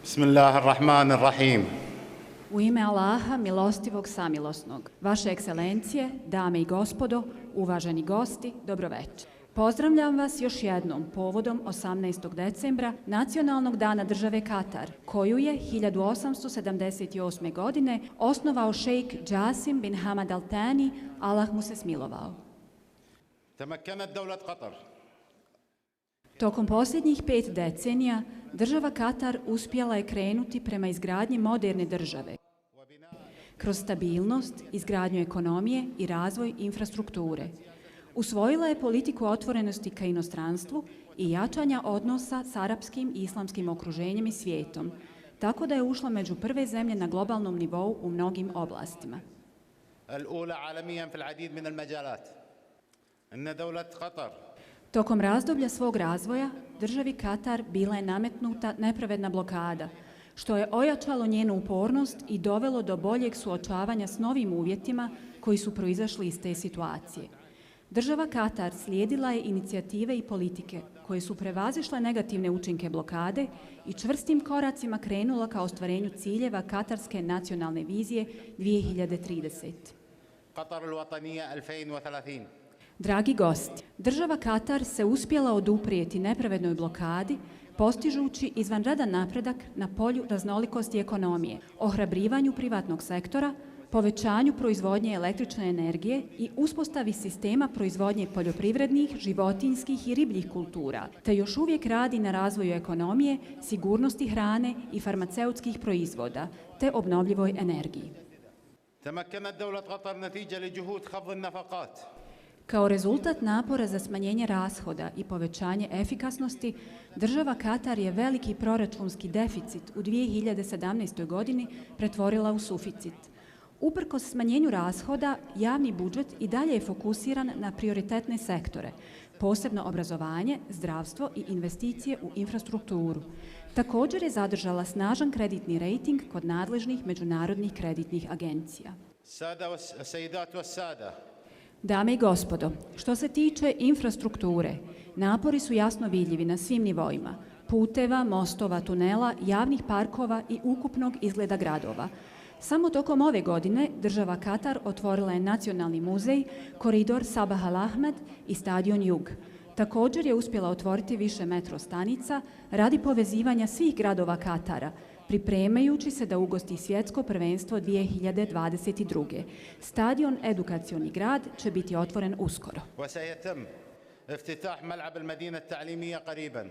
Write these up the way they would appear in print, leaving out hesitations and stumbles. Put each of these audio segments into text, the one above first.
Bismillahirrahmanirrahim. U ime Allaha, milostivog samilosnog, Vaše ekscelencije, dame i gospodo, uvaženi gosti, dobroveče. Pozdravljam vas još jednom povodom 18. decembra, Nacionalnog dana države Katar, koju je 1878. godine osnovao šejk Džasim bin Hamad Al Thani, Allah mu se smilovao. تمكنت دولة قطر Tokom posljednjih 5 decenija, država Katar uspjela je krenuti prema izgradnji moderne države, kroz stabilnost, izgradnju ekonomije i razvoj infrastrukture. Usvojila je politiku otvorenosti ka inostranstvu i jačanja odnosa s arapskim i islamskim okruženjem i svijetom, tako da je ušla među prve zemlje na globalnom nivou u mnogim oblastima. الأولى عالميا في العديد من المجالات. إن دولة قطر Tokom razdoblja svog razvoja, državi Katar bila je nametnuta nepravedna blokada, što je ojačalo njenu upornost i dovelo do boljeg suočavanja s novim uvjetima koji su proizašli iz te situacije. Država Katar slijedila je inicijative i politike koje su prevazišle negativne učinke blokade i čvrstim koracima krenula ka ostvarenju ciljeva Katarske nacionalne vizije 2030. قطر الوطنية 2030. Dragi gosti, država Katar se uspjela oduprijeti nepravednoj blokadi, postižući izvanredan napredak na polju raznolikosti ekonomije, ohrabrivanju privatnog sektora, povećanju proizvodnje električne energije i uspostavi sistema proizvodnje poljoprivrednih, životinjskih i ribljih kultura, te još uvijek radi na razvoju ekonomije, sigurnosti hrane i farmaceutskih proizvoda, te obnovljivoj energiji. تمكنت دولة قطر نتيجة لجهود خفض النفقات. Kao rezultat napora za smanjenje rashoda i povećanje efikasnosti, država Katar je veliki proračunski deficit u 2017. godini pretvorila u suficit. Uprkos smanjenju rashoda, javni budžet i dalje je fokusiran na prioritetne sektore, posebno obrazovanje, zdravstvo i investicije u infrastrukturu. Također je zadržala snažan kreditni rejting kod nadležnih međunarodnih kreditnih agencija. السيدات والسادة. Dame i gospodo, što se tiče infrastrukture, napori su jasno vidljivi na svim nivoima, puteva, mostova, tunela, javnih parkova i ukupnog izgleda gradova. Samo tokom ove godine država Katar otvorila je Nacionalni muzej, koridor Sabah Al Ahmed i stadion Jug. Također je uspjela otvoriti više metro stanica radi povezivanja svih gradova Katara, pripremajući se da ugosti svjetsko prvenstvo 2022. Stadion Edukacioni grad će biti otvoren uskoro. وسيتم افتتاح ملعب المدينة التعليمية قريبا.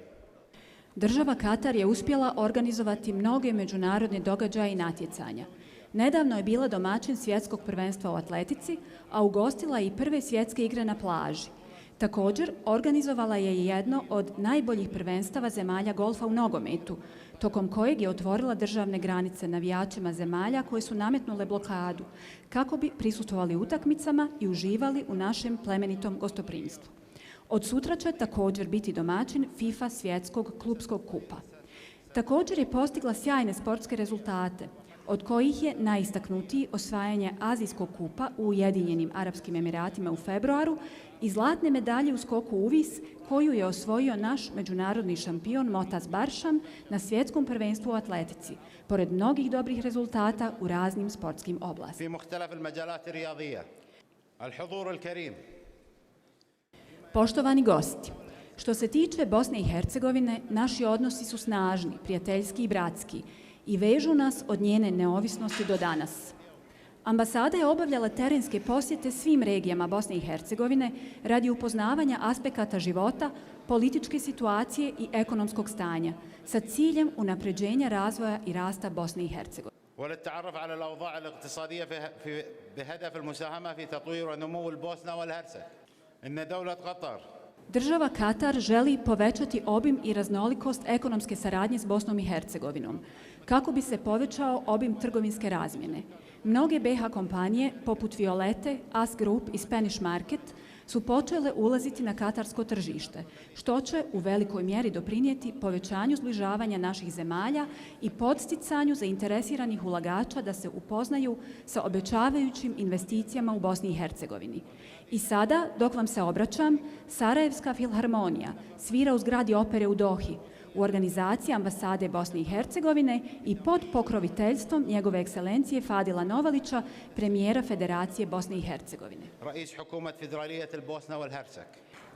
Država Katar je uspjela organizovati mnoge međunarodne događaje i natjecanja. Nedavno je bila domaćin svjetskog prvenstva u atletici, a ugostila je i prve svjetske igre na plaži. Također, organizovala je jedno od najboljih prvenstava zemalja golfa u nogometu, tokom kojeg je otvorila državne granice navijačima zemalja koje su nametnule blokadu, kako bi prisustvovali utakmicama i uživali u našem plemenitom gostoprimstvu. Od sutra će također biti domaćin FIFA svjetskog klupskog kupa. Također je postigla sjajne sportske rezultate, od kojih je najistaknutiji osvajanje Azijskog kupa u Ujedinjenim Arapskim Emiratima u februaru i zlatne medalje u skoku u vis koju je osvojio naš međunarodni šampion Motaz Baršam na svjetskom prvenstvu u atletici, pored mnogih dobrih rezultata u raznim sportskim oblastima. في مختلف المجالات الرياضية. الحضور الكريم. Poštovani gosti, što se tiče Bosne i Hercegovine, naši odnosi su snažni, prijateljski i bratski i vežu nas od njene neovisnosti do danas. Ambasada je obavljala terenske posjete svim regijama Bosne i Hercegovine radi upoznavanja aspekata života, političke situacije i ekonomskog stanja, sa ciljem unapređenja razvoja i rasta Bosne i Hercegovine. وللتعرف على الأوضاع الاقتصادية بهدف المساهمة في تطوير ونمو البوسنة والهرسك. إن دولة قطر Država Katar želi povećati obim i raznolikost ekonomske saradnje s Bosnom i Hercegovinom, kako bi se povećao obim trgovinske razmjene. Mnoge BiH kompanije, poput Violete, As Group i Spanish Market, su počele ulaziti na katarsko tržište, što će u velikoj mjeri doprinijeti povećanju zbližavanja naših zemalja i podsticanju zainteresiranih ulagača da se upoznaju sa obećavajućim investicijama u Bosni i Hercegovini. I sada, dok vam se obraćam, Sarajevska filharmonija svira u zgradi opere u Dohi, u organizaciji ambasade Bosne i Hercegovine i pod pokroviteljstvom njegove ekscelencije Fadila Novalića, premijera Federacije Bosne i Hercegovine. رئيس حكومة فيدرالية البوسنة والهرسك.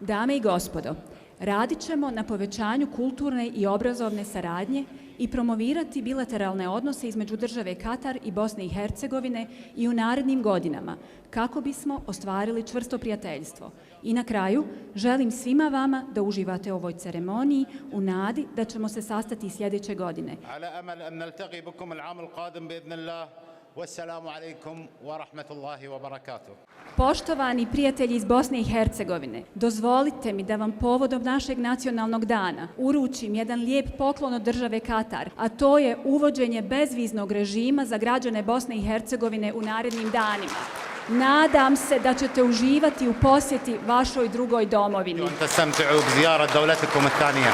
Dame i gospodo, radit ćemo na povećanju kulturne i obrazovne saradnje i promovirati bilateralne odnose između države Katar i Bosne i Hercegovine i u narednim godinama, kako bismo ostvarili čvrsto prijateljstvo. I na kraju, želim svima vama da uživate u ovoj ceremoniji u nadi da ćemo se sastati sljedeće godine. على أمل أن نلتقي بكم العام القادم بإذن الله والسلام عليكم ورحمة الله وبركاته. Poštovani prijatelji iz Bosne i Hercegovine, dozvolite mi da vam povodom našeg nacionalnog dana uručim jedan lijep poklon od države Katar, a to je uvođenje bezviznog režima za građane Bosne i Hercegovine u narednim danima. Nadam se da ćete uživati u posjeti vašoj drugoj domovini. أن تستمتعوا بزيارة دولتكم الثانية.